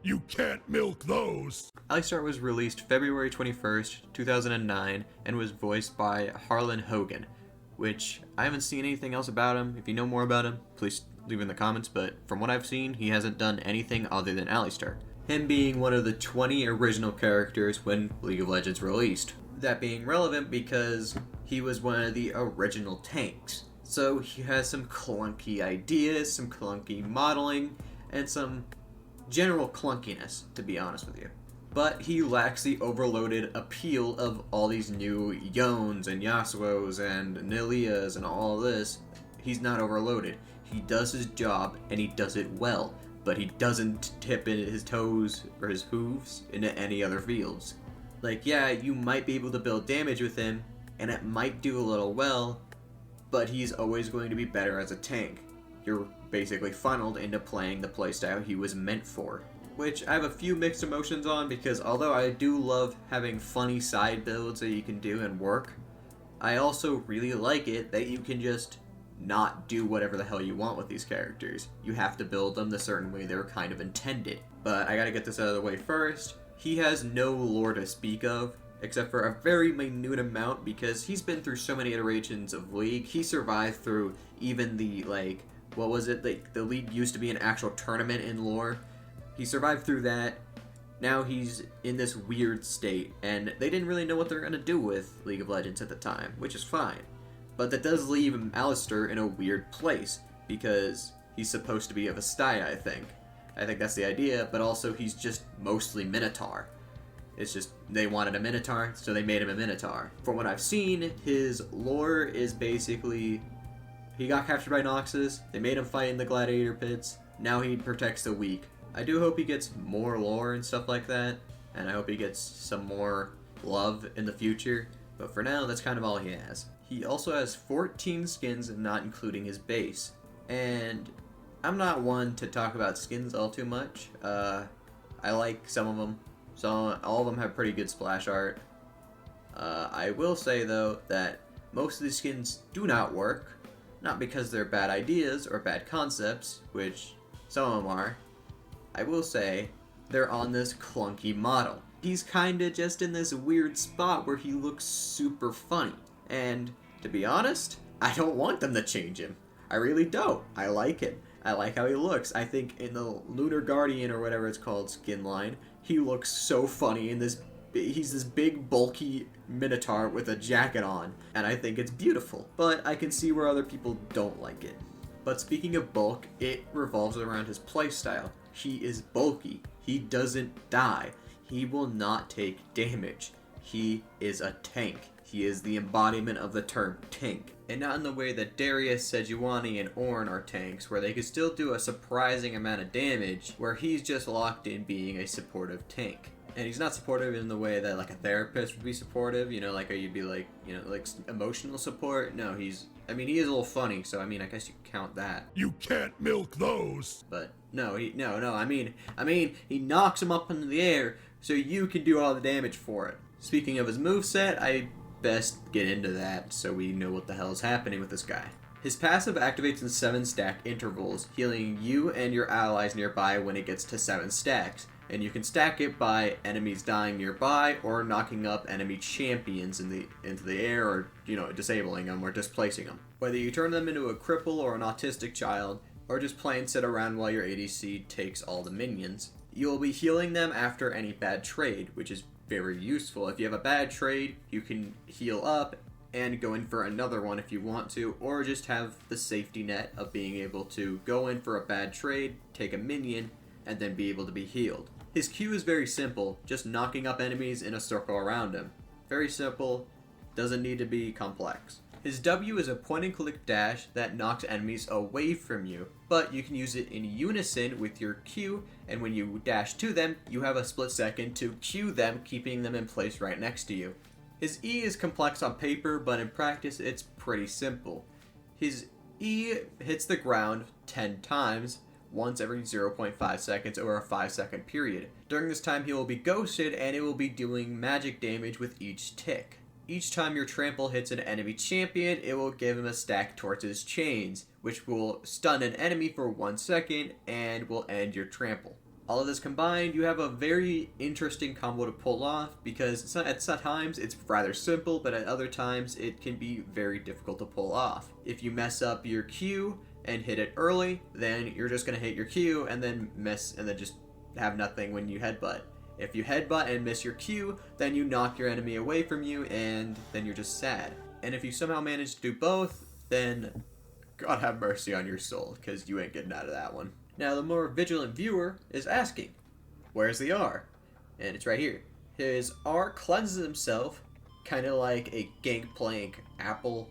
You can't milk those! Alistar was released February 21st, 2009, and was voiced by Harlan Hogan, which I haven't seen anything else about him. If you know more about him, please leave in the comments, but from what I've seen, he hasn't done anything other than Alistar. Him being one of the 20 original characters when League of Legends released. That being relevant because he was one of the original tanks. So he has some clunky ideas, some clunky modeling, and some general clunkiness, to be honest with you. But he lacks the overloaded appeal of all these new Yons and Yasuos and Nilias and all of this. He's not overloaded. He does his job and he does it well, but he doesn't tip in his toes or his hooves into any other fields. Like, yeah, you might be able to build damage with him, and it might do a little well, but he's always going to be better as a tank. You're basically funneled into playing the playstyle he was meant for. Which I have a few mixed emotions on, because although I do love having funny side builds that you can do and work, I also really like it that you can just not do whatever the hell you want with these characters. You have to build them the certain way they were kind of intended. But I gotta get this out of the way first. He has no lore to speak of, except for a very minute amount, because he's been through so many iterations of League. He survived through even the, what was it? The League used to be an actual tournament in lore. He survived through that. Now he's in this weird state, and they didn't really know what they're going to do with League of Legends at the time, which is fine. But that does leave Alistar in a weird place, because he's supposed to be of a Vastaya, I think. I think that's the idea, but also he's just mostly Minotaur. It's just, they wanted a Minotaur, so they made him a Minotaur. From what I've seen, his lore is basically, he got captured by Noxus, they made him fight in the gladiator pits, now he protects the weak. I do hope he gets more lore and stuff like that, and I hope he gets some more love in the future, but for now, that's kind of all he has. He also has 14 skins, not including his base, and I'm not one to talk about skins all too much. I like some of them. So all of them have pretty good splash art. I will say though that most of these skins do not work, not because they're bad ideas or bad concepts, which some of them are. I will say they're on this clunky model. He's kinda just in this weird spot where he looks super funny. And to be honest, I don't want them to change him. I really don't. I like him. I like how he looks. I think in the Lunar Guardian or whatever it's called skin line, he looks so funny in this. He's this big bulky Minotaur with a jacket on, and I think it's beautiful. But I can see where other people don't like it. But speaking of bulk, it revolves around his playstyle. He is bulky. He doesn't die. He will not take damage. He is a tank. He is the embodiment of the term tank. And not in the way that Darius, Sejuani, and Ornn are tanks, where they could still do a surprising amount of damage, where he's just locked in being a supportive tank. And he's not supportive in the way that like a therapist would be supportive, you know, like you'd be like, you know, like emotional support. No, he is a little funny, so I guess you can count that. You can't milk those! But no, he knocks him up into the air so you can do all the damage for it. Speaking of his moveset, I best get into that so we know what the hell is happening with this guy. His passive activates in 7 stack intervals, healing you and your allies nearby when it gets to 7 stacks, and you can stack it by enemies dying nearby or knocking up enemy champions into the air, or disabling them or displacing them. Whether you turn them into a cripple or an autistic child, or just plain sit around while your ADC takes all the minions, you will be healing them after any bad trade, which is very useful. If you have a bad trade, you can heal up and go in for another one if you want to, or just have the safety net of being able to go in for a bad trade, take a minion, and then be able to be healed. His Q is very simple, just knocking up enemies in a circle around him. Very simple, doesn't need to be complex. His W is a point-and-click dash that knocks enemies away from you, but you can use it in unison with your Q, and when you dash to them, you have a split second to Q them, keeping them in place right next to you. His E is complex on paper, but in practice it's pretty simple. His E hits the ground 10 times, once every 0.5 seconds over a 5-second period. During this time he will be ghosted, and it will be doing magic damage with each tick. Each time your trample hits an enemy champion, it will give him a stack towards his chains, which will stun an enemy for 1 second and will end your trample. All of this combined, you have a very interesting combo to pull off because at some times it's rather simple, but at other times it can be very difficult to pull off. If you mess up your Q and hit it early, then you're just going to hit your Q and then miss and then just have nothing when you headbutt. If you headbutt and miss your Q, then you knock your enemy away from you and then you're just sad. And if you somehow manage to do both, then God have mercy on your soul, because you ain't getting out of that one. Now, the more vigilant viewer is asking, where's the R? And it's right here. His R cleanses himself, kind of like a Gangplank apple.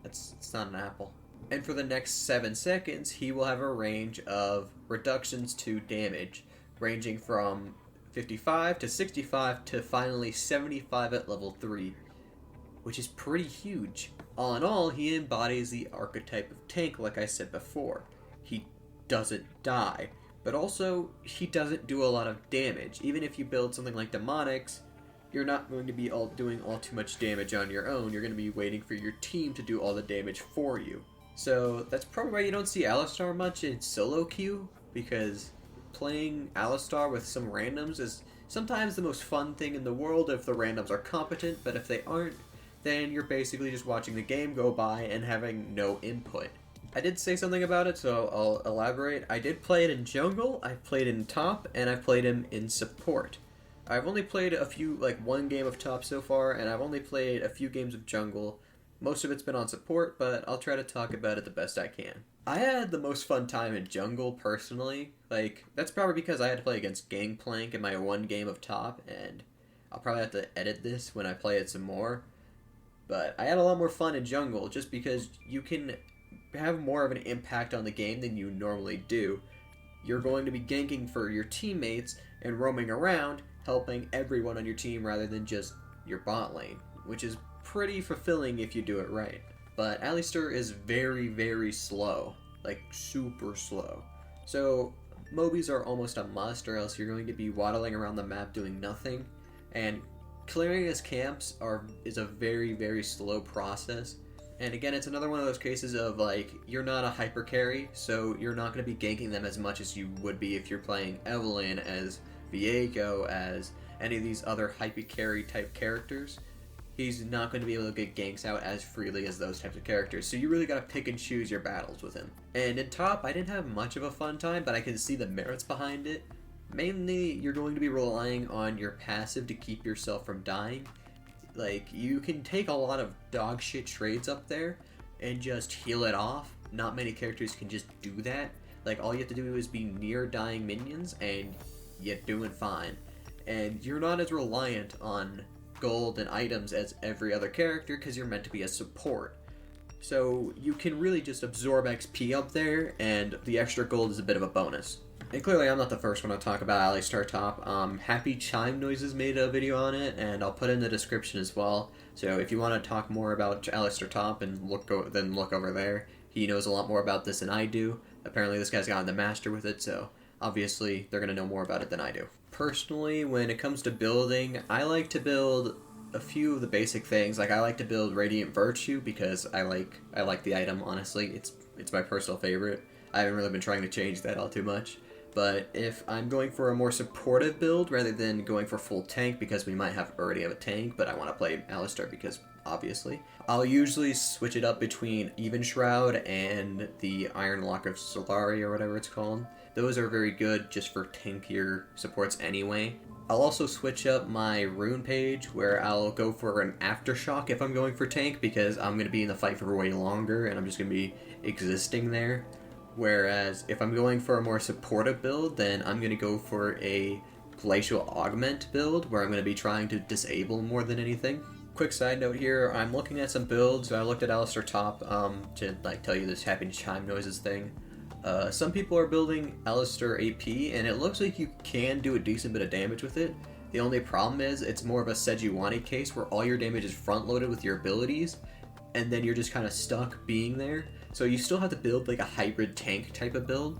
It's not an apple. And for the next 7 seconds, he will have a range of reductions to damage, ranging from 55 to 65 to finally 75 at level 3, which is pretty huge. All in all, he embodies the archetype of tank, like I said before. He doesn't die, but also he doesn't do a lot of damage. Even if you build something like Demonics, you're not going to be doing all too much damage on your own. You're going to be waiting for your team to do all the damage for you. So that's probably why you don't see Alistar much in solo queue, because playing Alistar with some randoms is sometimes the most fun thing in the world if the randoms are competent, but if they aren't, then you're basically just watching the game go by and having no input. I did say something about it, so I'll elaborate. I did play it in jungle, I played in top, and I played him in support. I've only played one game of top so far, and I've only played a few games of jungle. Most of it's been on support, but I'll try to talk about it the best I can. I had the most fun time in jungle, personally. That's probably because I had to play against Gangplank in my one game of top, and I'll probably have to edit this when I play it some more. But I had a lot more fun in jungle, just because you can have more of an impact on the game than you normally do. You're going to be ganking for your teammates and roaming around, helping everyone on your team rather than just your bot lane, which is pretty fulfilling if you do it right. But Alistar is very, very slow, super slow. So Mobies are almost a must, or else you're going to be waddling around the map doing nothing. And clearing his camps is a very, very slow process. And again, it's another one of those cases of you're not a hyper carry, so you're not going to be ganking them as much as you would be if you're playing Evelynn, as Viego, as any of these other hyper carry type characters. He's not going to be able to get ganks out as freely as those types of characters, so you really got to pick and choose your battles with him. And in top, I didn't have much of a fun time, but I can see the merits behind it. Mainly, you're going to be relying on your passive to keep yourself from dying. You can take a lot of dog shit trades up there and just heal it off. Not many characters can just do that. All you have to do is be near dying minions and you're doing fine. And you're not as reliant on gold and items as every other character because you're meant to be a support. So you can really just absorb XP up there, and the extra gold is a bit of a bonus. And clearly I'm not the first one to talk about Alistar top. Happy Chime Noises made a video on it, and I'll put it in the description as well. So if you want to talk more about Alistar top, and look over there. He knows a lot more about this than I do. Apparently this guy's gotten the master with it, so obviously they're going to know more about it than I do. Personally, when it comes to building, I like to build a few of the basic things. I like to build Radiant Virtue because I like the item, honestly. It's my personal favorite. I haven't really been trying to change that all too much. But if I'm going for a more supportive build rather than going for full tank, because we might already have a tank, but I want to play Alistar because obviously, I'll usually switch it up between Even Shroud and the Iron Lock of Solari or whatever it's called. Those are very good just for tankier supports anyway. I'll also switch up my rune page where I'll go for an Aftershock if I'm going for tank, because I'm going to be in the fight for way longer and I'm just going to be existing there. Whereas if I'm going for a more supportive build, then I'm going to go for a Glacial Augment build where I'm going to be trying to disable more than anything. Quick side note here, I'm looking at some builds. I looked at Alistar top to tell you this Happy Chime Noises thing. Some people are building Alistar AP, and it looks like you can do a decent bit of damage with it. The only problem is it's more of a Sejuani case where all your damage is front-loaded with your abilities, and then you're just kind of stuck being there. So you still have to build a hybrid tank type of build.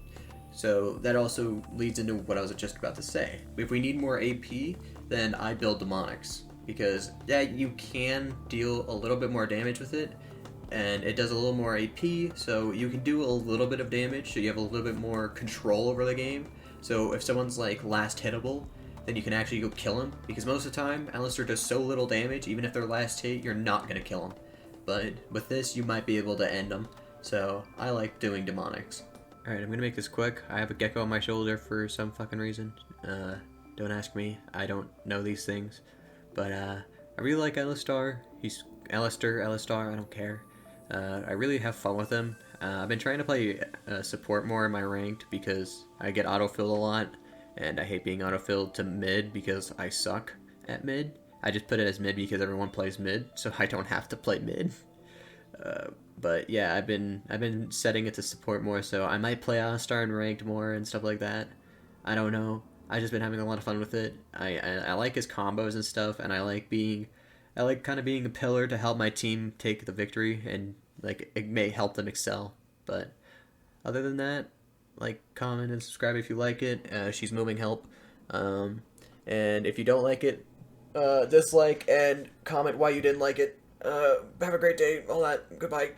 So that also leads into what I was just about to say. If we need more AP, then I build Demonics, because you can deal a little bit more damage with it, and it does a little more AP, so you can do a little bit of damage, so you have a little bit more control over the game. So if someone's like last hittable, then you can actually go kill him, because most of the time Alistar does so little damage, even if they're last hit, you're not gonna kill him. But with this, you might be able to end them. So I like doing demonics. Alright, I'm gonna make this quick. I have a gecko on my shoulder for some fucking reason. Don't ask me. I don't know these things. But I really like Alistar. He's Alistar, I don't care. I really have fun with him. I've been trying to play support more in my ranked because I get autofilled a lot. And I hate being autofilled to mid because I suck at mid. I just put it as mid because everyone plays mid, so I don't have to play mid. But yeah, I've been setting it to support more, so I might play Alistar and ranked more and stuff like that. I don't know. I've just been having a lot of fun with it. I like his combos and stuff, and I like kind of being a pillar to help my team take the victory, and like it may help them excel. But other than that, like, comment, and subscribe if you like it. She's moving help. And if you don't like it, dislike and comment why you didn't like it. Have a great day. All that. Goodbye.